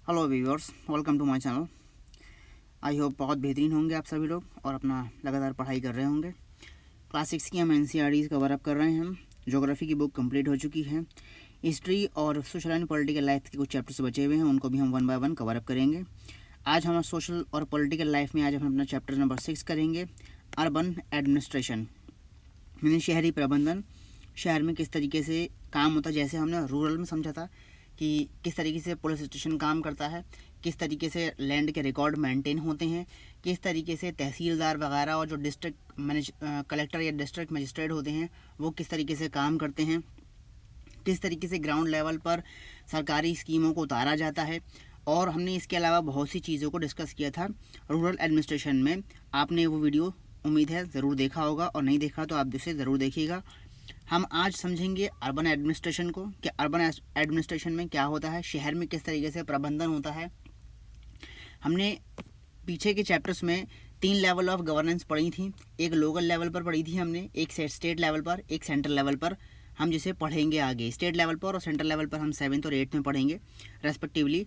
Hello viewers, welcome to my channel. I hope बहुत बेहतरीन होंगे आप सभी लोग और अपना लगातार पढ़ाई कर रहे होंगे। क्लास 6 की हम एनसीईआरटीज़ कवर अप कर रहे हैं। ज्योग्राफी की बुक कंप्लीट हो चुकी है। हिस्ट्री और सोशल एंड पॉलिटिकल लाइफ के कुछ चैप्टर्स बचे हुए हैं, उनको भी हम 1 बाय 1 कवर अप करेंगे। आज हम सोशल और पॉलिटिकल लाइफ में आज हम अपना चैप्टर नंबर 6 करेंगे, अर्बन एडमिनिस्ट्रेशन, यानी शहरी प्रबंधन। शहर में किस तरीके से काम होता है, जैसे हमने रूरल में समझा था कि किस तरीके से पुलिस स्टेशन काम करता है, किस तरीके से लैंड के रिकॉर्ड मेंटेन होते हैं, किस तरीके से तहसीलदार वगैरह और जो डिस्ट्रिक्ट कलेक्टर या डिस्ट्रिक्ट मजिस्ट्रेट होते हैं वो किस तरीके से काम करते हैं, किस तरीके से ग्राउंड लेवल पर सरकारी स्कीमों को उतारा जाता है। और हमने इसके अलावा बहुत सी चीज़ों को डिस्कस किया था रूरल एडमिनिस्ट्रेशन में। आपने वो वीडियो उम्मीद है ज़रूर देखा होगा, और नहीं देखा तो आप उसे ज़रूर देखिएगा। हम आज समझेंगे अर्बन एडमिनिस्ट्रेशन को, कि अर्बन एडमिनिस्ट्रेशन में क्या होता है, शहर में किस तरीके से प्रबंधन होता है। हमने पीछे के चैप्टर्स में 3 लेवल ऑफ गवर्नेंस पढ़ी थी। एक लोकल लेवल पर पढ़ी थी हमने, एक स्टेट लेवल पर, एक सेंट्रल लेवल पर। हम जिसे पढ़ेंगे आगे स्टेट लेवल पर और सेंट्रल लेवल पर हम 7th और 8th में पढ़ेंगे रेस्पेक्टिवली।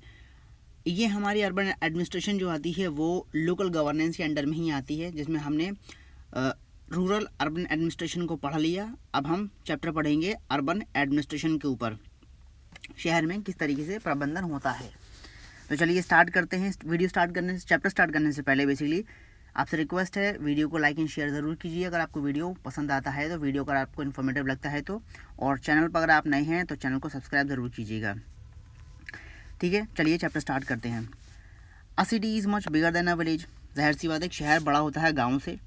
ये हमारी अर्बन एडमिनिस्ट्रेशन जो आती है वो लोकल गवर्नेंस के अंडर में ही आती है, जिसमें हमने रूरल अर्बन एडमिनिस्ट्रेशन को पढ़ लिया। अब हम चैप्टर पढ़ेंगे अर्बन एडमिनिस्ट्रेशन के ऊपर, शहर में किस तरीके से प्रबंधन होता है। तो चलिए स्टार्ट करते हैं। वीडियो स्टार्ट करने से, चैप्टर स्टार्ट करने से पहले बेसिकली आपसे रिक्वेस्ट है, वीडियो को लाइक एंड शेयर ज़रूर कीजिए अगर आपको वीडियो पसंद आता है तो, वीडियो अगर आपको इन्फॉर्मेटिव लगता है तो, और चैनल पर अगर आप नए हैं तो चैनल को सब्सक्राइब ज़रूर कीजिएगा। ठीक है, चलिए चैप्टर स्टार्ट करते हैं। अ city is much bigger than a village. ज़ाहिर सी बात है, शहर बड़ा होता है गाँव से,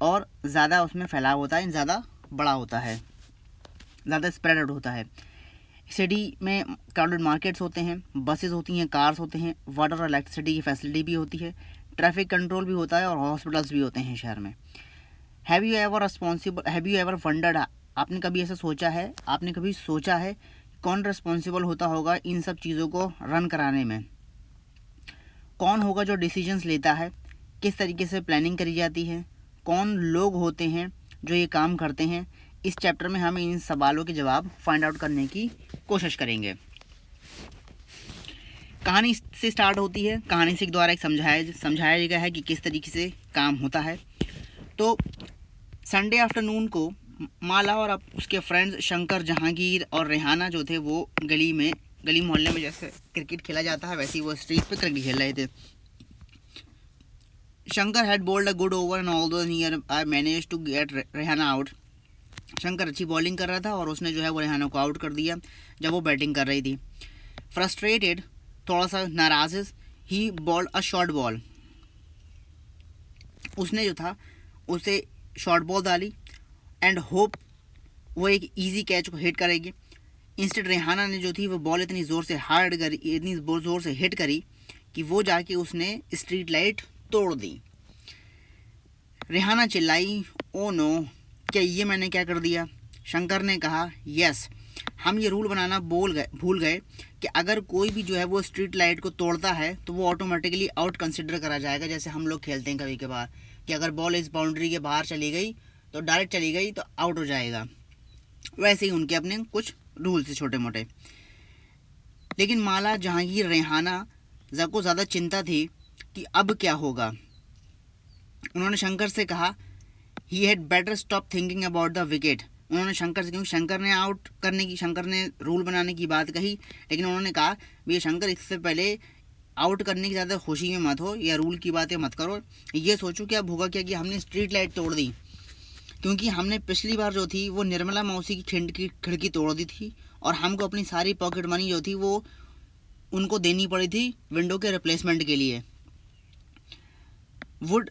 और ज़्यादा उसमें फैलाव होता है, ज़्यादा बड़ा होता है, ज़्यादा स्प्रेड आउट होता है। सिटी में क्राउडेड मार्केट्स होते हैं, बसेस होती हैं, कार्स होते हैं, वाटर और इलेक्ट्रिसिटी की फैसिलिटी भी होती है, ट्रैफिक कंट्रोल भी होता है, और हॉस्पिटल्स भी होते हैं शहर में। हैव यू एवर वंडर्ड, आपने कभी ऐसा सोचा है, आपने कभी सोचा है कौन रिस्पॉन्सिबल होता होगा इन सब चीज़ों को रन कराने में? कौन होगा जो डिसीजंस लेता है, किस तरीके से प्लानिंग करी जाती है, कौन लोग होते हैं जो ये काम करते हैं? इस चैप्टर में हम इन सवालों के जवाब फाइंड आउट करने की कोशिश करेंगे। कहानी से स्टार्ट होती है, कहानी से द्वारा एक समझाया गया है कि किस तरीके से काम होता है। तो संडे आफ्टरनून को माला और उसके फ्रेंड्स शंकर, जहांगीर और रेहाना जो थे वो गली मोहल्ले में जैसे क्रिकेट खेला जाता है वैसे ही वो स्ट्रीट पे क्रिकेट खेल रहे थे। Shankar had bowled a good over and although he managed to get Rehana out. Shankar अच्छी बॉलिंग कर रहा था और उसने जो है वो रेहाना को आउट कर दिया जब वो बैटिंग कर रही थी। फ्रस्ट्रेटेड, थोड़ा सा नाराज, ही बॉल्ड अ शॉर्ट बॉल। उसने जो था उसे शॉर्ट बॉल डाली एंड होप वो एक इजी कैच को हिट करेगी। इंस्टेड रेहाना ने जो थी वो बॉल इतनी ज़ोर से हिट करी कि वो जाके उसने स्ट्रीट लाइट तोड़ दी। रेहाना चिल्लाई, ओ नो, क्या ये मैंने क्या कर दिया? शंकर ने कहा, यस, हम ये रूल बनाना भूल गए कि अगर कोई भी जो है वो स्ट्रीट लाइट को तोड़ता है तो वो ऑटोमेटिकली आउट कंसिडर करा जाएगा। जैसे हम लोग खेलते हैं कभी कभार कि अगर बॉल इस बाउंड्री के बाहर चली गई तो डायरेक्ट चली गई तो आउट हो जाएगा। वैसे ही उनके अपने कुछ रूल्स थे छोटे मोटे। लेकिन माला, जहांगीर, रेहाना को ज़्यादा चिंता थी कि अब क्या होगा। उन्होंने शंकर से कहा, he had better stop thinking about the wicket. उन्होंने शंकर से, क्योंकि शंकर ने रूल बनाने की बात कही, लेकिन उन्होंने कहा भैया शंकर, इससे पहले आउट करने की ज़्यादा खुशी में मत हो या रूल की बातें मत करो, ये सोचो कि अब होगा क्या कि हमने स्ट्रीट लाइट तोड़ दी। क्योंकि हमने पिछली बार जो थी वो निर्मला मौसी की खिड़की तोड़ दी थी और हमको अपनी सारी पॉकेट मनी जो थी वो उनको देनी पड़ी थी विंडो के रिप्लेसमेंट के लिए। Would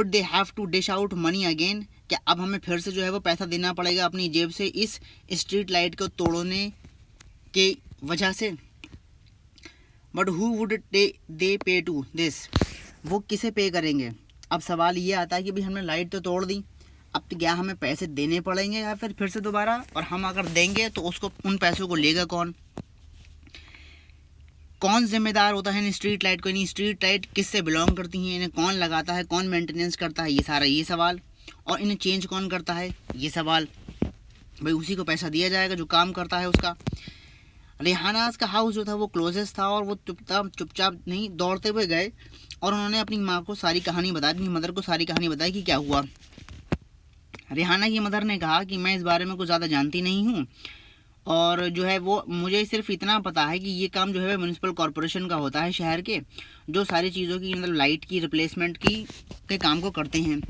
they have to dish out money again, क्या अब हमें फिर से जो है वो पैसा देना पड़ेगा अपनी जेब से इस स्ट्रीट लाइट को तोड़ने के वजह से? बट हु वुड दे पे टू दिस, वो किसे पे करेंगे? अब सवाल ये आता है कि भाई हमने लाइट तो तोड़ दी, अब तो क्या हमें पैसे देने पड़ेंगे या फिर से दोबारा? और हम अगर देंगे तो उसको, उन पैसों को लेगा कौन जिम्मेदार होता है इन स्ट्रीट लाइट को? इन स्ट्रीट लाइट किससे बिलोंग करती हैं, इन्हें कौन लगाता है, कौन मेंटेनेंस करता है, ये सवाल। और इन्हें चेंज कौन करता है, ये सवाल। भाई उसी को पैसा दिया जाएगा जो काम करता है उसका। रेहानाज का हाउस जो था वो क्लोजेस्ट था और वो चुपचाप नहीं दौड़ते हुए गए और उन्होंने अपनी माँ को सारी कहानी बताई, अपनी मदर को सारी कहानी बताई कि क्या हुआ। रेहाना की मदर ने कहा कि मैं इस बारे में कुछ ज़्यादा जानती नहीं हूँ और जो है वो मुझे सिर्फ इतना पता है कि ये काम जो है म्यूनिसिपल कॉरपोरेशन का होता है शहर के, जो सारी चीज़ों की मतलब लाइट की रिप्लेसमेंट की के काम को करते हैं।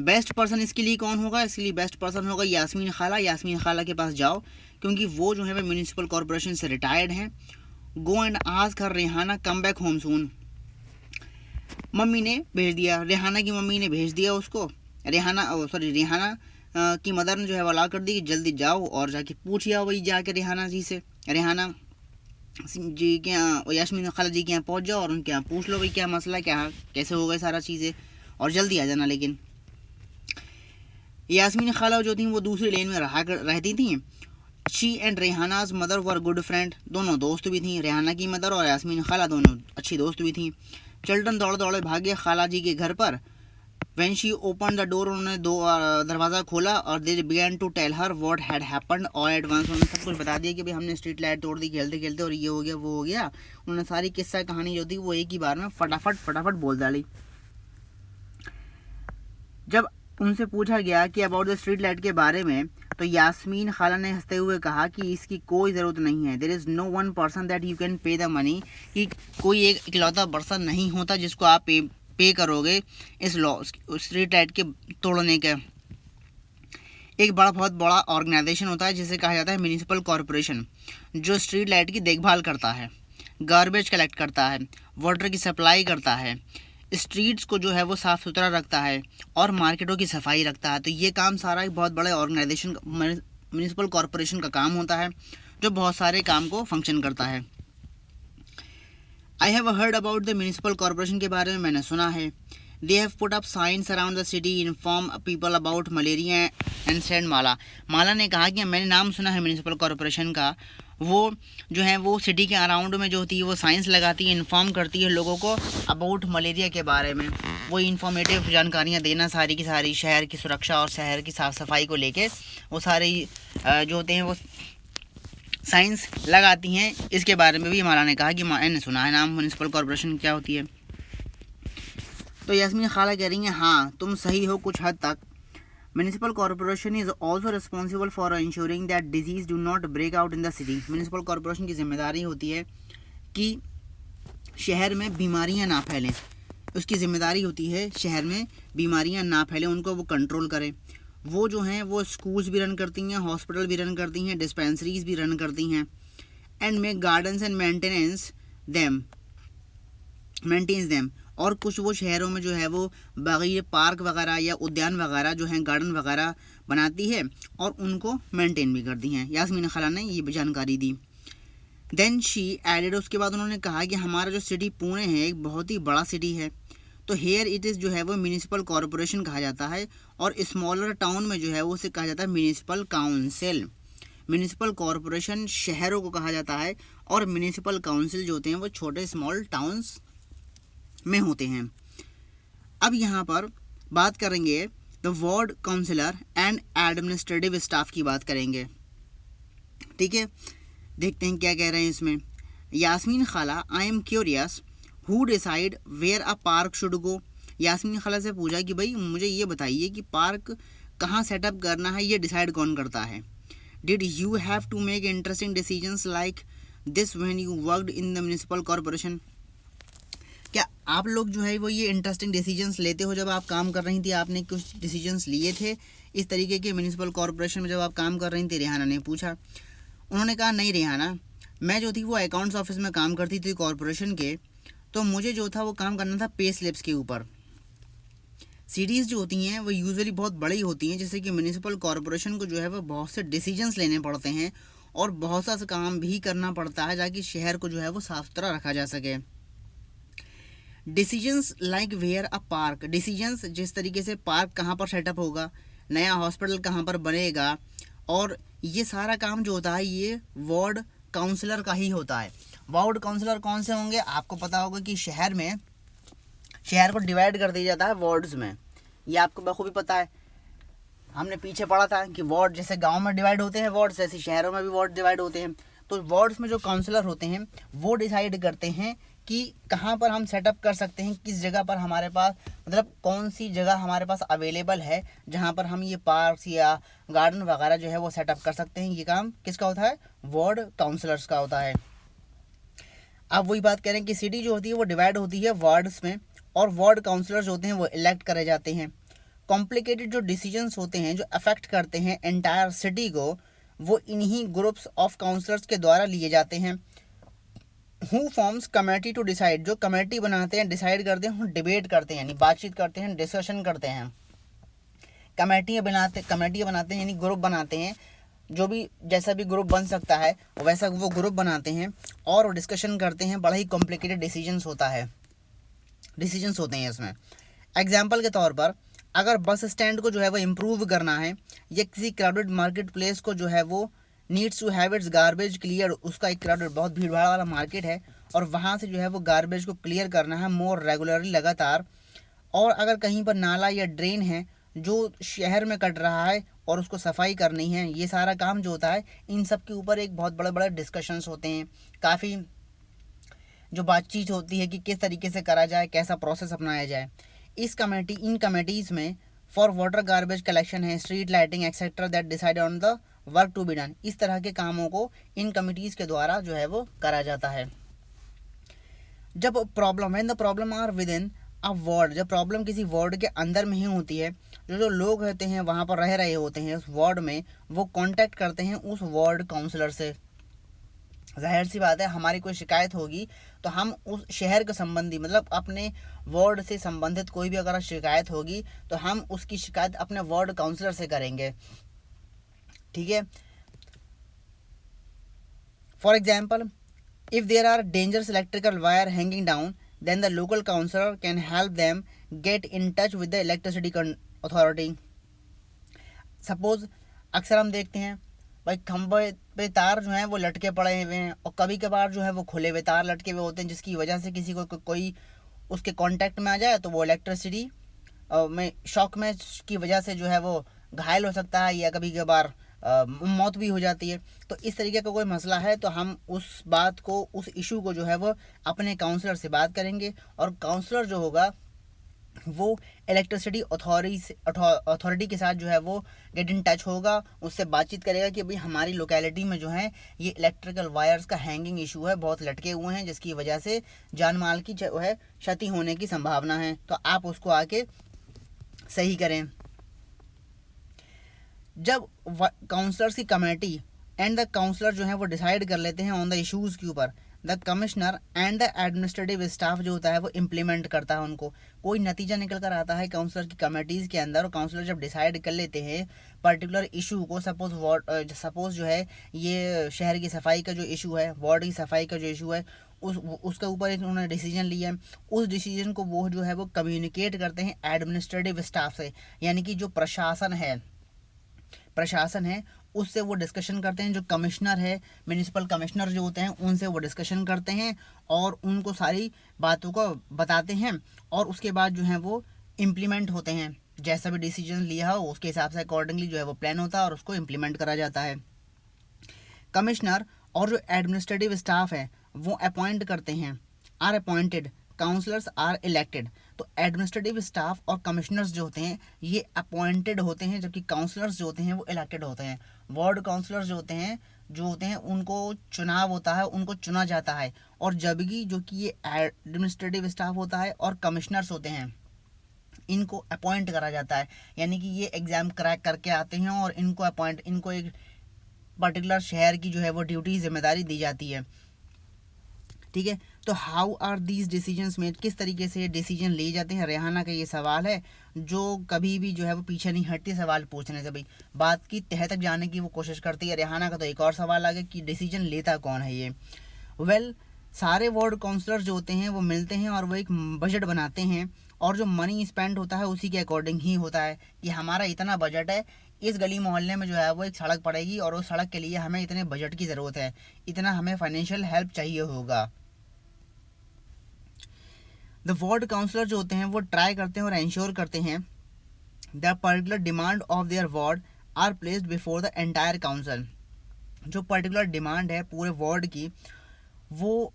बेस्ट पर्सन इसके लिए कौन होगा? इसके लिए बेस्ट पर्सन होगा यास्मीन खाला। यास्मीन खाला के पास जाओ क्योंकि वो जो है वह म्यूनिसिपल कॉरपोरेशन से रिटायर्ड हैं। Go and ask her Rehana come back home soon. Mummy ने भेज दिया, रेहाना की मम्मी ने भेज दिया उसको। रेहाना की मदर ने जो है वो अला कर दी कि जल्दी जाओ और जाके पूछिए वही जाके रेहाना जी से, रेहाना जी के यहाँ, यास्मीन खाला जी के यहाँ पहुँच जाओ और उनके यहाँ पूछ लो भाई क्या मसला, क्या कैसे हो गए सारा चीज़ें, और जल्दी आ जाना। लेकिन यास्मीन खाला जो थी वो दूसरी लेन में रहती थी। She and Rehana's mother were good friend, दोनों दोस्त भी थी। रेहाना की मदर और यास्मीन खाला दोनों अच्छी दोस्त भी थी। चिल्ड्रन दौड़ दौड़े भागे खाला जी के घर पर। When she open the door, उन्होंने दरवाज़ा खोला और they began to tell her what had happened all at once. उन्होंने सब कुछ बता दिया कि भाई हमने स्ट्रीट लाइट तोड़ दी खेलते खेलते और ये हो गया वो हो गया। उन्होंने सारी किस्सा कहानी जो थी वो एक ही बार में फटाफट बोल डाली। जब उनसे पूछा गया कि अबाउट द स्ट्रीट लाइट के बारे में तो यास्मीन खाला ने हंसते हुए कहा कि इसकी कोई ज़रूरत नहीं है। There is no one person that you can pay the money, कि कोई एक इकलौता पर्सन नहीं होता जिसको आप पे करोगे इस स्ट्रीट लाइट के तोड़ने का। एक बहुत बड़ा ऑर्गेनाइजेशन होता है जिसे कहा जाता है म्यूनिसिपल कॉरपोरेशन, जो स्ट्रीट लाइट की देखभाल करता है, गार्बेज कलेक्ट करता है, वाटर की सप्लाई करता है, स्ट्रीट्स को जो है वो साफ़ सुथरा रखता है और मार्केटों की सफाई रखता है। तो ये काम सारा एक बहुत बड़े ऑर्गेनाइजेशन म्यूनिसिपल कॉरपोरेशन का काम होता है जो बहुत सारे काम को फंक्शन करता है। I have heard about the municipal corporation के बारे में मैंने सुना है। They have put up signs around the city inform people about malaria and send Mala. Mala ने कहा कि मैंने नाम सुना है म्यूनिसिपल कॉरपोरेशन का, वो जो है वो सिटी के अराउंड में जो होती है वो साइंस लगाती है, इन्फॉर्म करती है लोगों को अबाउट मलेरिया के बारे में। वो इन्फॉर्मेटिव जानकारियाँ देना सारी की सारी शहर की सुरक्षा और शहर की साफ़ सफाई को लेके वो सारी जो होते हैं वो साइंस लगाती हैं। इसके बारे में भी माला ने कहा कि मैंने सुना है नाम म्यूनिसिपल कॉरपोरेशन क्या होती है। तो यास्मीन खाला कह रही हैं हाँ तुम सही हो कुछ हद तक। Municipal corporation is also responsible for ensuring that disease do not break out in the city. Municipal corporation की जिम्मेदारी होती है कि शहर में बीमारियां ना फैलें, उसकी जिम्मेदारी होती है शहर में बीमारियां ना फैलें, उनको वो कंट्रोल करें। वो जो हैं वो स्कूल्स भी रन करती हैं, हॉस्पिटल भी रन करती हैं, डिस्पेंसरीज भी रन करती हैं। And make gardens and maintenance them और कुछ वो शहरों में जो है वो बागी पार्क वगैरह या उद्यान वगैरह जो हैं गार्डन वगैरह बनाती है और उनको मेंटेन भी करती हैं। यास्मीन खाला ने ये जानकारी दी। देन शी एडेड, उसके बाद उन्होंने कहा कि हमारा जो सिटी पुणे है एक बहुत ही बड़ा सिटी है, तो हेयर इट इज़ जो है वो म्यूनिसिपल कॉरपोरेशन कहा जाता है और स्मॉलर टाउन में जो है वो उसे कहा जाता है म्यूनिसिपल काउंसिल। म्यूनिसिपल कॉरपोरेशन शहरों को कहा जाता है और म्यूनिसिपल काउंसिल जो होते हैं वो छोटे स्मॉल टाउन्स में होते हैं। अब यहाँ पर बात करेंगे the ward councillor and administrative staff की बात करेंगे। ठीक है, देखते हैं क्या कह रहे हैं इसमें। यास्मीन खाला, I am curious who decide where a park should go. Yasmin खाला से पूछा कि भाई मुझे ये बताइए कि पार्क कहाँ सेटअप करना है, ये डिसाइड कौन करता है। Did you have to make interesting decisions like this when you worked in the municipal corporation. क्या आप लोग जो है वो ये इंटरेस्टिंग डिसीजंस लेते हो जब आप काम कर रही थी? आपने कुछ डिसीजंस लिए थे इस तरीके के म्यूनिसिपल कॉरपोरेशन में जब आप काम कर रही थी? रेहाना ने पूछा। उन्होंने कहा नहीं रेहाना, मैं जो थी वो अकाउंट्स ऑफिस में काम करती थी कॉरपोरेशन के, तो मुझे जो था वो काम करना था पे स्लिप्स के ऊपर। सिटीज़ जो होती हैं वो यूजुअली बहुत बड़ी होती हैं, जैसे कि म्यूनिसिपल कॉरपोरेशन को जो है वो बहुत से डिसीजंस लेने पड़ते हैं और बहुत सा काम भी करना पड़ता है ताकि शहर को जो है वो साफ सुथरा रखा जा सके। Decisions like where a park, decisions जिस तरीके से पार्क कहाँ पर सेटअप होगा, नया हॉस्पिटल कहाँ पर बनेगा, और ये सारा काम जो होता है ये वार्ड काउंसलर का ही होता है। वार्ड काउंसलर कौन से होंगे? आपको पता होगा कि शहर को डिवाइड कर दिया जाता है वार्ड्स में, ये आपको बखूबी पता है। हमने पीछे पढ़ा था कि वार्ड जैसे गांव में डिवाइड होते हैं वार्ड्स, ऐसे शहरों में भी वार्ड डिवाइड होते हैं। तो वार्ड्स में जो काउंसलर होते हैं वो डिसाइड करते हैं कि कहाँ पर हम सेटअप कर सकते हैं, किस जगह पर हमारे पास मतलब कौन सी जगह हमारे पास अवेलेबल है जहाँ पर हम ये पार्क्स या गार्डन वगैरह जो है वो सेटअप कर सकते हैं। ये काम किसका होता है? वार्ड काउंसलर्स का होता है। अब वही बात करें कि सिटी जो होती है वो डिवाइड होती है वार्ड्स में, और वार्ड काउंसलर्स होते हैं वो इलेक्ट करे जाते हैं। कॉम्प्लिकेटेड जो डिसीजंस होते हैं जो अफेक्ट करते हैं एंटायर सिटी को, वो इन्हीं ग्रुप्स ऑफ काउंसलर्स के द्वारा लिए जाते हैं। Who forms committee to decide, जो कमेटी बनाते हैं, डिसाइड करते हैं, डिबेट करते हैं यानी बातचीत करते हैं, डिस्कशन करते हैं। कमेटियाँ बनाते हैं यानी ग्रुप बनाते हैं, जो भी जैसा भी ग्रुप बन सकता है वैसा वो ग्रुप बनाते हैं और डिस्कशन करते हैं। बड़ा ही कॉम्प्लिकेटेड डिसीजंस होते हैं इसमें। एग्जाम्पल के तौर पर अगर बस स्टैंड को जो है वो इम्प्रूव करना है या किसी क्राउडेड मार्केट प्लेस को जो है वो needs to have its garbage clear, उसका एक क्राउडेड बहुत भीड़ भाड़ वाला मार्केट है और वहाँ से जो है वो गार्बेज को क्लियर करना है मोर रेगुलरली, लगातार। और अगर कहीं पर नाला या ड्रेन है जो शहर में कट रहा है और उसको सफाई करनी है, ये सारा काम जो होता है इन सब के ऊपर एक बहुत बड़े बड़े डिस्कशंस होते हैं। काफ़ी जो बातचीत होती है कि किस तरीके से करा जाए, कैसा प्रोसेस अपनाया जाए। इन कमेटीज़ में फॉर वाटर गार्बेज कलेक्शन है, street lighting etcetera that decide on the work to be done, इस तरह के कामों को इन कमिटीज़ के द्वारा जो है वो करा जाता है। जब when the problem are within a ward, जब प्रॉब्लम किसी वार्ड के अंदर में ही होती है, जो लोग रहते हैं वहाँ पर रह रहे होते हैं उस वार्ड में, वो कांटेक्ट करते हैं उस वार्ड काउंसलर से। जाहिर सी बात है हमारी कोई शिकायत होगी तो हम उस शहर के संबंधी मतलब अपने वार्ड से संबंधित कोई भी अगर शिकायत होगी तो हम उसकी शिकायत अपने वार्ड काउंसलर से करेंगे, ठीक है। For example, if there are dangerous electrical wire hanging down, then the local councillor can help them get in touch with the electricity authority. Suppose अक्सर हम देखते हैं भाई खंभे पे तार जो हैं वो लटके पड़े हुए हैं और कभी कभार जो है वो खुले हुए तार लटके हुए होते हैं, जिसकी वजह से किसी को कोई उसके कांटेक्ट में आ जाए तो वो इलेक्ट्रिसिटी में शॉक में की वजह से जो है वो घायल हो सकता है या कभी कभार मौत भी हो जाती है। तो इस तरीके का कोई मसला है तो हम उस बात को, उस इशू को जो है वो अपने काउंसलर से बात करेंगे और काउंसलर जो होगा वो इलेक्ट्रिसिटी अथॉरिटी के साथ जो है वो गेट इन टच होगा, उससे बातचीत करेगा कि भाई हमारी लोकेलिटी में जो है ये इलेक्ट्रिकल वायर्स का हैंगिंग इशू है, बहुत लटके हुए हैं जिसकी वजह से जान माल की जो है क्षति होने की संभावना है, तो आप उसको आके सही करें। जब काउंसलर्स की कमेटी एंड द काउंसलर जो है वो डिसाइड कर लेते हैं ऑन द इश्यूज़ के ऊपर, the commissioner and the administrative staff जो होता है वो इम्प्लीमेंट करता है उनको। कोई नतीजा निकल कर आता है काउंसलर की कमेटीज़ के अंदर और काउंसलर जब डिसाइड कर लेते हैं पर्टिकुलर इशू को, सपोज जो है ये शहर की सफाई का जो इशू है, वार्ड की सफाई का जो इशू है, उसके ऊपर उन्होंने डिसीजन लिया है, उस डिसीजन को वो जो है वो कम्युनिकेट करते हैं एडमिनिस्ट्रेटिव स्टाफ से, यानी कि जो प्रशासन है उससे वो डिस्कशन करते हैं। जो कमिश्नर है, म्यूनिसिपल कमिश्नर जो होते हैं उनसे वो डिस्कशन करते हैं और उनको सारी बातों को बताते हैं और उसके बाद जो है वो इम्प्लीमेंट होते हैं। जैसा भी डिसीजन लिया हो उसके हिसाब से अकॉर्डिंगली जो है वो प्लान होता है और उसको इम्प्लीमेंट करा जाता है। कमिश्नर और जो एडमिनिस्ट्रेटिव स्टाफ है वो अपॉइंट करते हैं, are appointed, councillors are elected. तो एडमिनिस्ट्रेटिव स्टाफ और कमिश्नर्स जो होते हैं ये अपॉइंटेड होते हैं, जबकि काउंसलर्स जो होते हैं वो इलेक्टेड होते हैं। वार्ड काउंसलर्स जो होते हैं उनको चुनाव होता है, उनको चुना जाता है, और जबकि जो कि ये एडमिनिस्ट्रेटिव स्टाफ होता है और कमिश्नर्स होते हैं इनको अपॉइंट करा जाता है, यानी कि ये एग्ज़ाम क्रैक करके आते हैं और इनको एक पर्टिकुलर शहर की जो है वो ड्यूटी जिम्मेदारी दी जाती है, ठीक है। तो how are these decisions made, किस तरीके से डिसीजन लिए जाते हैं। रेहाना का ये सवाल है जो कभी भी जो है वो पीछे नहीं हटती सवाल पूछने से, भाई बात की तह तक जाने की वो कोशिश करती है। रेहाना का तो एक और सवाल आ गया कि डिसीजन लेता कौन है ये। सारे वार्ड काउंसलर जो होते हैं वो मिलते हैं और वो एक बजट बनाते हैं और जो मनी स्पेंड होता है उसी के अकॉर्डिंग ही होता है कि हमारा इतना बजट है, इस गली मोहल्ले में जो है वो एक सड़क पड़ेगी और उस सड़क के लिए हमें इतने बजट की ज़रूरत है, इतना हमें फाइनेंशियल हेल्प चाहिए होगा। द वार्ड काउंसलर जो होते हैं वो ट्राई करते हैं और इंश्योर करते हैं the particular demand of their ward are placed before the entire council. जो पर्टिकुलर डिमांड है पूरे वार्ड की, वो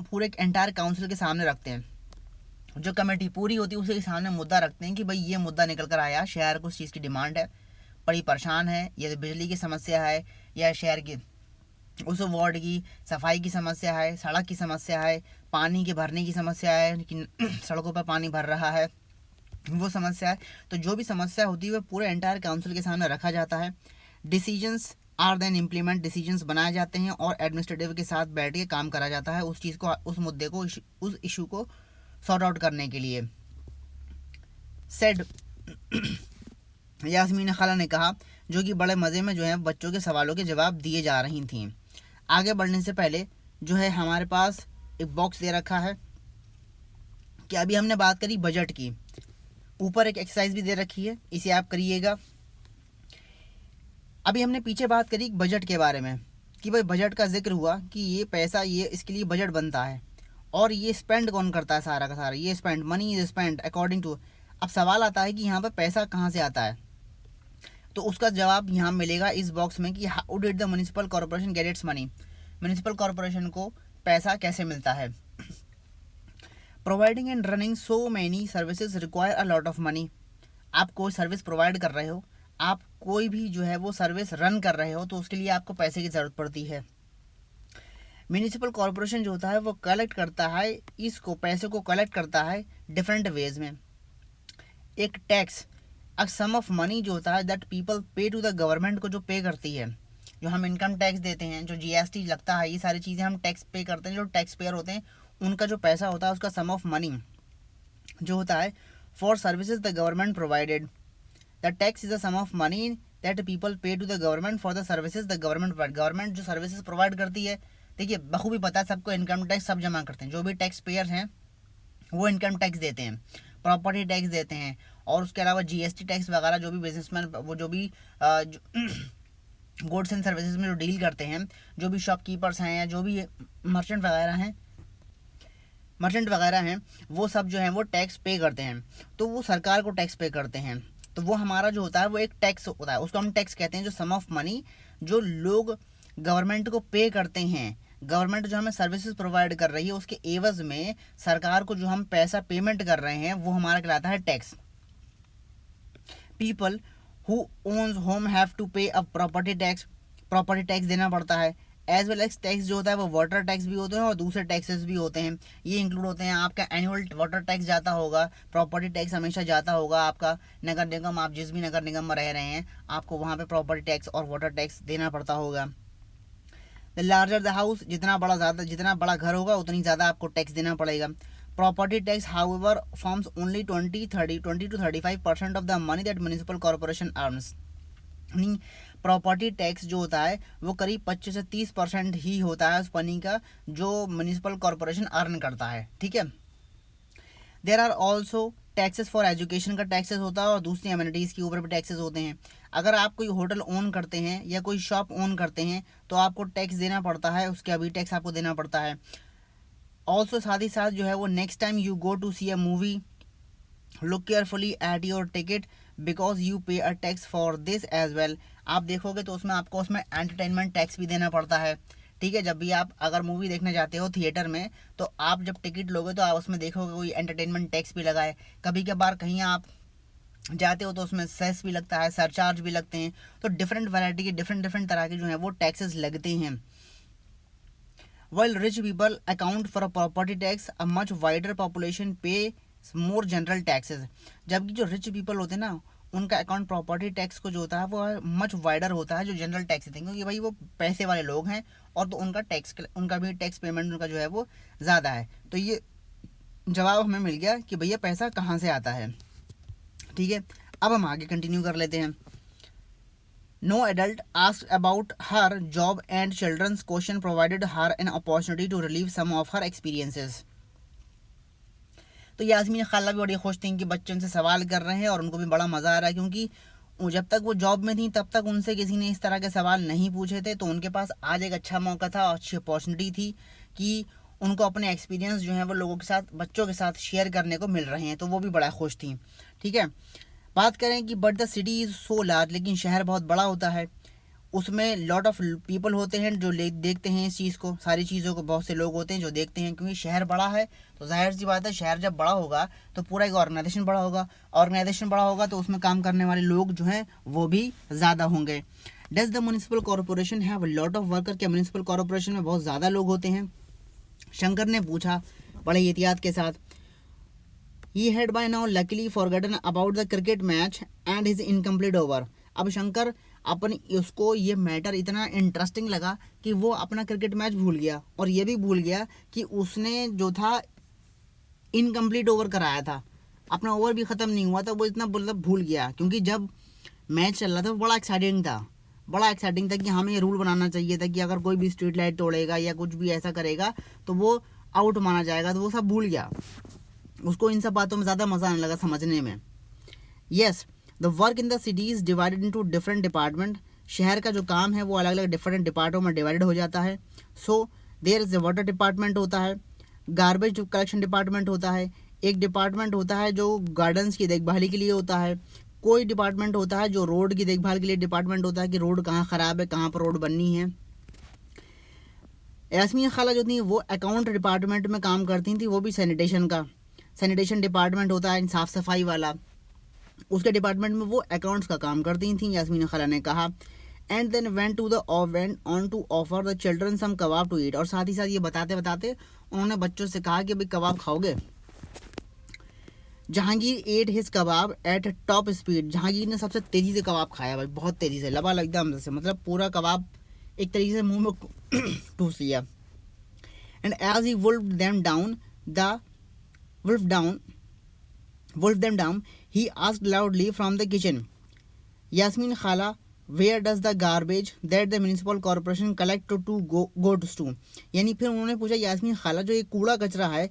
पूरे एंटायर काउंसिल के सामने रखते हैं। जो कमेटी पूरी होती है उसके सामने मुद्दा रखते हैं कि भाई ये मुद्दा निकल कर आया, शहर को उस चीज़ की डिमांड है, बड़ी परेशान है, या तो बिजली की समस्या है, या शहर की उस वार्ड की सफाई की समस्या है, सड़क की समस्या है, पानी के भरने की समस्या है कि सड़कों पर पानी भर रहा है, वो समस्या है। तो जो भी समस्या होती है वो पूरे एंटायर काउंसिल के सामने रखा जाता है। Decisions are then implement, decisions बनाए जाते हैं और एडमिनिस्ट्रेटिव के साथ बैठ के काम करा जाता है उस चीज़ को, उस मुद्दे को, उस इशू को सॉर्ट आउट करने के लिए। सेड यास्मीन खाला ने कहा, जो कि बड़े मज़े में जो है बच्चों के सवालों के जवाब दिए जा रही थी। आगे बढ़ने से पहले जो है हमारे पास एक बॉक्स दे रखा है कि अभी हमने बात करी बजट की, ऊपर एक एक्सरसाइज भी दे रखी है, इसे आप करिएगा। अभी हमने पीछे बात करी बजट के बारे में कि भाई बजट का जिक्र हुआ कि ये पैसा, ये इसके लिए बजट बनता है और ये स्पेंड कौन करता है, सारा का सारा ये spend, money is spend according to. अब सवाल आता है कि यहाँ पर पैसा कहाँ से आता है, तो उसका जवाब यहाँ मिलेगा इस बॉक्स में कि how did the municipal corporation get its money, municipal corporation को पैसा कैसे मिलता है। Providing and running so many services require a lot of money. आप कोई सर्विस प्रोवाइड कर रहे हो, आप कोई भी जो है वो सर्विस रन कर रहे हो, तो उसके लिए आपको पैसे की ज़रूरत पड़ती है। म्युनिसिपल कॉर्पोरेशन जो होता है वो कलेक्ट करता है, इसको पैसे को कलेक्ट करता है डिफरेंट वेज में। एक tax, a sum of money जो होता है that people pay to the government, को जो पे करती है, जो हम इनकम टैक्स देते हैं, जो जीएसटी लगता है, ये सारी चीज़ें हम टैक्स पे करते हैं, जो टैक्स पेयर होते हैं उनका जो पैसा होता है उसका सम ऑफ मनी जो होता है for services the government provided. The tax is a sum of money that people pay to the government for the services the government provide. Government जो सर्विसेज प्रोवाइड करती है, देखिए बखूबी पता है सबको, इनकम टैक्स सब जमा करते हैं, जो भी टैक्स पेयर हैं वो इनकम टैक्स देते हैं, प्रॉपर्टी टैक्स देते हैं, और उसके अलावा जीएसटी टैक्स वगैरह, जो भी बिजनेसमैन, वो जो भी गुड्स एंड सर्विसेज में जो डील करते हैं, जो भी शॉपकीपर्स हैं या जो भी मर्चेंट वगैरह हैं, वो सब जो हैं वो टैक्स पे करते हैं, तो वो सरकार को टैक्स पे करते हैं। तो वो हमारा जो होता है वो एक टैक्स होता है, उसको हम टैक्स कहते हैं, जो सम ऑफ मनी जो लोग गवर्नमेंट को पे करते हैं, गवर्नमेंट जो हमें सर्विसेज प्रोवाइड कर रही है उसके एवज में सरकार को जो हम पैसा पेमेंट कर रहे हैं वो हमारा कहलाता है tax. People who owns home have to pay a property tax देना पड़ता है। एज वेल एज टैक्स जो होता है वो वाटर टैक्स भी होते हैं और दूसरे टैक्सेस भी होते हैं, ये इंक्लूड होते हैं। आपका एनुअल वाटर टैक्स जाता होगा, प्रॉपर्टी टैक्स हमेशा जाता होगा आपका। नगर निगम, आप जिस भी नगर निगम में रह रहे हैं आपको वहाँ पे प्रॉपर्टी टैक्स और वाटर टैक्स देना पड़ता होगा। द लार्जर द हाउस, जितना बड़ा घर होगा उतनी ज़्यादा आपको टैक्स देना पड़ेगा। Property tax however forms only 20 to 35% of the money that municipal corporation earns. Property tax जो होता है वो करीब 25 से 30% ही होता है उस मनी का जो म्युनिसिपल कॉर्पोरेशन अर्न करता है, ठीक है। There are also taxes for education का टैक्सेस होता है और दूसरी एमिनिटीज़ के ऊपर भी टैक्सेस होते हैं। अगर आप कोई होटल ओन करते हैं या कोई शॉप ओन करते हैं तो आपको टैक्स देना पड़ता है, उसके अभी टैक्स आपको देना पड़ता है। ऑल्सो साथ ही साथ जो है वो next time you go to see a movie, look carefully at your ticket because you pay a tax for this as well. आप देखोगे तो उसमें आपको उसमें एंटरटेनमेंट टैक्स भी देना पड़ता है, ठीक है। जब भी आप अगर मूवी देखने जाते हो थिएटर में तो आप जब टिकट लोगे तो आप उसमें देखोगे कोई एंटरटेनमेंट टैक्स भी लगा है। कभी कभार कहीं आप जाते हो तो उसमें सेस भी लगता है, सरचार्ज भी लगते हैं। तो डिफरेंट वैरायटी के डिफरेंट तरह के जो हैं वो टैक्सेस लगते हैं। While rich people account for a property tax, a much wider population pay more general taxes। जबकि जो रिच पीपल होते हैं ना उनका अकाउंट प्रॉपर्टी टैक्स को जो होता है वो मच वाइडर होता है जो जनरल टैक्स देते हैं, क्योंकि भाई वो पैसे वाले लोग हैं और तो उनका भी टैक्स पेमेंट उनका जो है वो ज़्यादा है। तो ये जवाब हमें मिल गया कि भैया पैसा कहाँ से आता है, ठीक है। अब हम आगे कंटिन्यू कर लेते हैं। No adult asked about her job and children's question provided her an opportunity to relieve some of her experiences। तो यास्मीन खाला भी बड़ी खुश थी कि बच्चे उनसे सवाल कर रहे हैं और उनको भी बड़ा मज़ा आ रहा है, क्योंकि जब तक वो जॉब में थी तब तक उनसे किसी ने इस तरह के सवाल नहीं पूछे थे। तो उनके पास आज एक अच्छा मौका था, अच्छी अपॉर्चुनिटी थी कि उनको अपने एक्सपीरियंस जो है वो लोगों के साथ, बच्चों के साथ शेयर करने को मिल रहे हैं, तो वो भी बड़ा खुश थी, ठीक है। बात करें कि but the city is so large, लेकिन शहर बहुत बड़ा होता है। उसमें लॉट ऑफ पीपल होते हैं जो देखते हैं इस चीज़ को, सारी चीज़ों को। बहुत से लोग होते हैं जो देखते हैं, क्योंकि शहर बड़ा है तो जाहिर सी बात है शहर जब बड़ा होगा तो पूरा एक ऑर्गेनाइजेशन बड़ा होगा, ऑर्गेनाइजेशन बड़ा होगा तो उसमें काम करने वाले लोग जो हैं वो भी ज़्यादा होंगे। Does the municipal corporation have lot of worker? क्या म्यूनिसिपल कॉरपोरेशन में बहुत ज़्यादा लोग होते हैं? शंकर ने पूछा बड़े एहतियात के साथ। He had by now luckily forgotten about the cricket match and his incomplete over. अब शंकर अपन उसको ये मैटर इतना इंटरेस्टिंग लगा कि वो अपना क्रिकेट मैच भूल गया, और ये भी भूल गया कि उसने जो था इनकम्प्लीट ओवर कराया था, अपना ओवर भी ख़त्म नहीं हुआ था, वो इतना मतलब भूल गया। क्योंकि जब मैच चल रहा था बड़ा एक्साइटिंग था कि हमें ये रूल बनाना चाहिए था कि अगर कोई भी स्ट्रीट लाइट तोड़ेगा या कुछ भी ऐसा करेगा तो वो आउट माना जाएगा, तो वो सब भूल गया। उसको इन सब बातों में ज़्यादा मज़ा आने लगा समझने में। Yes, the work in the city is divided into different department. शहर का जो काम है वो अलग अलग डिफरेंट डिपार्टमेंट में डिवाइडेड हो जाता है। So there is a water department होता है, गार्बेज कलेक्शन डिपार्टमेंट होता है, एक डिपार्टमेंट होता है जो गार्डन्स की देखभाली के लिए होता है, कोई डिपार्टमेंट होता है जो रोड की देखभाल के लिए डिपार्टमेंट होता है कि रोड कहाँ ख़राब है, कहाँ पर रोड बननी है। यास्मीन खाला जो थी वो अकाउंट डिपार्टमेंट में काम करती थी, वो भी सैनिटेशन डिपार्टमेंट होता है साफ़ सफाई वाला, उसके डिपार्टमेंट में वो अकाउंट्स का काम करती थी, यास्मीन खाला ने कहा। And then went to the went on to offer the children some kebab to eat. और साथ ही साथ ये बताते बताते उन्होंने बच्चों से कहा कि भाई कबाब खाओगे। Jahangir at his kebab eight top speed. Jahangir ने सबसे तेज़ी से कबाब खाया भाई, बहुत तेज़ी से, लबा एकदम से, मतलब पूरा कबाब एक तरीके से मुंह में ठूस लिया। And as he wolfed them down, he asked loudly from the kitchen, Yasmin Khala, where does the garbage that the municipal corporation collect to goes to? यानी फिर उन्होंने पूछा, यास्मीन खाला जो ये कूड़ा कचरा है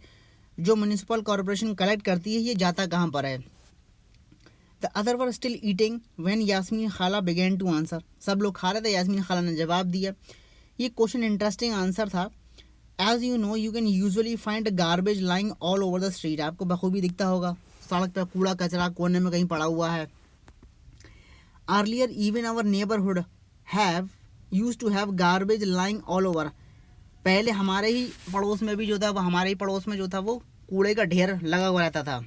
जो म्यूनिसिपल कॉरपोरेशन कलेक्ट करती है ये जाता कहाँ पर है? The other were still eating when Yasmin Khala began to answer. सब लोग खा रहे थे, यास्मीन खाला ने जवाब दिया। ये क्वेश्चन इंटरेस्टिंग आंसर था। As you know, you can usually find garbage lying all over the street. आपको बखूबी दिखता होगा सड़क पे कूड़ा कचरा कोने में कहीं पड़ा हुआ है। Earlier, even our neighborhood used to have garbage lying all over. पहले हमारे ही पड़ोस में भी जो था, हमारे ही पड़ोस में जो था वो कूड़े का ढेर लगा हुआ रहता था।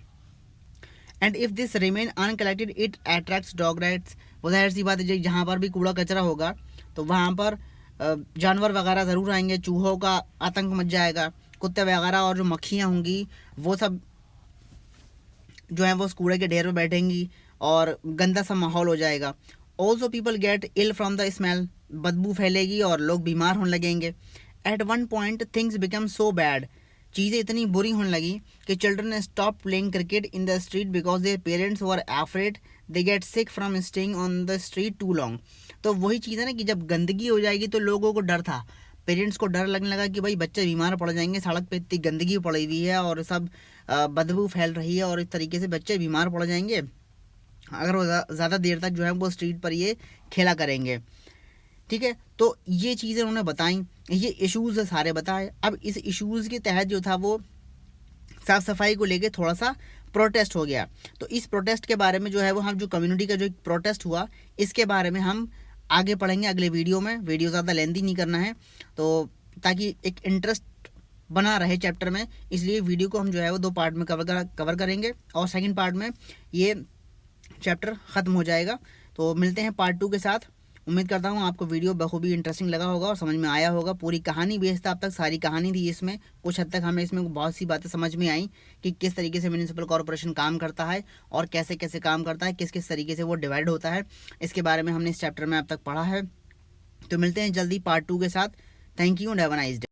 And if this remain uncollected it attracts dog rights. वो जाहिर सी बात है जहाँ पर भी कूड़ा कचरा होगा तो वहाँ पर जानवर वगैरह ज़रूर आएंगे, चूहों का आतंक मच जाएगा, कुत्ते वगैरह और जो मक्खियाँ होंगी वो सब जो है वो उस कूड़े के ढेर में बैठेंगी और गंदा सा माहौल हो जाएगा। Also people get ill from the smell. बदबू फैलेगी और लोग बीमार होने लगेंगे। At one point things become so bad. चीज़ें इतनी बुरी होने लगी कि children stop playing cricket in the street because their parents were afraid they get sick from staying on the street too long. तो वही चीज़ है ना कि जब गंदगी हो जाएगी तो लोगों को डर था, पेरेंट्स को डर लगने लगा कि भाई बच्चे बीमार पड़ जाएंगे, सड़क पे इतनी गंदगी पड़ी हुई है और सब बदबू फैल रही है और इस तरीके से बच्चे बीमार पड़ जाएंगे अगर वो ज़्यादा देर तक जो है वो स्ट्रीट पर ये खेला करेंगे। ठीक है, तो ये चीज़ें उन्होंने बताई, ये इश्यूज़ सारे बताए। अब इस इश्यूज़ के तहत जो था वो साफ़ सफाई को लेके थोड़ा सा प्रोटेस्ट हो गया। तो इस प्रोटेस्ट के बारे में जो है वो हम जो कम्युनिटी का जो प्रोटेस्ट हुआ इसके बारे में हम आगे पढ़ेंगे अगले वीडियो में। वीडियो ज़्यादा लेंथी नहीं करना है तो ताकि एक इंटरेस्ट बना रहे चैप्टर में, इसलिए वीडियो को हम जो है वो 2 पार्ट में कवर करेंगे और सेकंड पार्ट में ये चैप्टर ख़त्म हो जाएगा। तो मिलते हैं पार्ट 2 के साथ। उम्मीद करता हूँ आपको वीडियो बखूबी इंटरेस्टिंग लगा होगा और समझ में आया होगा। पूरी कहानी बेस्ड था, अब तक सारी कहानी थी इसमें। कुछ हद तक हमें इसमें बहुत सी बातें समझ में आई कि किस तरीके से म्यूनिसिपल कॉर्पोरेशन काम करता है और कैसे कैसे काम करता है, किस किस तरीके से वो डिवाइड होता है, इसके बारे में हमने इस चैप्टर में अब तक पढ़ा है। तो मिलते हैं जल्दी पार्ट 2 के साथ। Thank you and have a nice day.